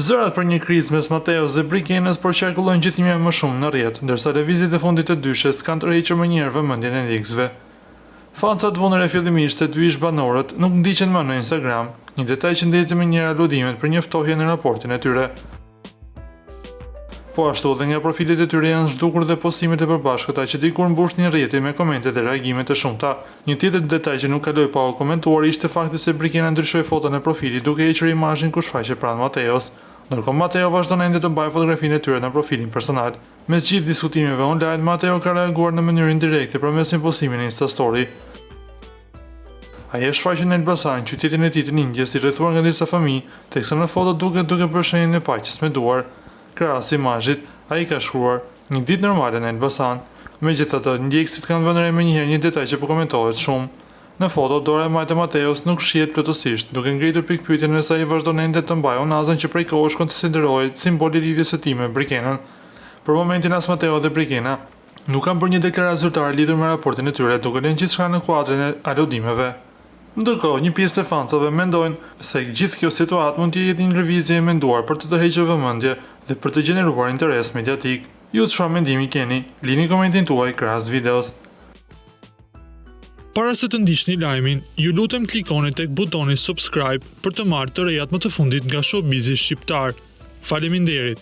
Zërat për një krizë mes Mateos dhe Brikenës por qarkullojnë gjithnjë më shumë në rrjet, ndërsa lëvizjet e fundit të dyshes kanë tërhequr më njëherë vëmendjen e ndjekësve. Fancat vonore fillimisht se dy ish banorët nuk ndiqen më në Instagram, një detaj që ndezi më njëherë aludimet për një ftohje në raportin e tyre. Po ashtu dhe nga profilet e tyre janë zhdukur dhe postimet e përbashkëta që dikur mbushnin rrjete me komente dhe reagime të shumta. Një tjetër detaj që nuk kaloi pa u komentuar ishte fakti se Brikena ndryshoi foton e profilit duke hequr imazhin ku shfaqej pranë Mateos. Ndërkohë Mateo vazhdon ende të mbajë fotografinë e tyre në profilin personal. Mes gjithë diskutimeve online, Mateo ka reaguar në mënyrë indirekte përmes një postimi në Insta Story. Ai e shfaqën në Elbasan, qytetin e tij të Indjes, i rrethuar nga disa fëmijë, teksa në foto duket duke bërë shenjën e paqes me duar. Krahas imazhit, ai ka shkruar: "Një ditë normale në Elbasan." Megjithatë, ndjekësit kanë vënë re menjëherë një detaj që po komentohet shumë. Në foto, dora e majtë e Mateos nuk shihet plotësisht, duke ngritur pikpyetjen nëse ai vazhdon ende të mbajë unazën që prej kohësh konsiderohet simbol i lidhjes së tij me Brikenën. Për momentin as Mateo dhe Brikena nuk kanë bërë një deklaratë zyrtare lidhur me raportin e tyre, duke lënë gjithçka në kuadrin e aludimeve. Ndërkohë, një pjesë e fansave mendojnë se gjithë kjo situatë mund të jetë një lëvizje e menduar për të tërhequr vëmendje dhe për të gjeneruar interes mediatik. Ju çfarë mendimi keni? Lini komentin tuaj krahas videos. Para se të ndiqni lajmin, ju lutem klikoni tek butoni subscribe për të marrë të rejat më të fundit nga showbizi shqiptar. Faleminderit.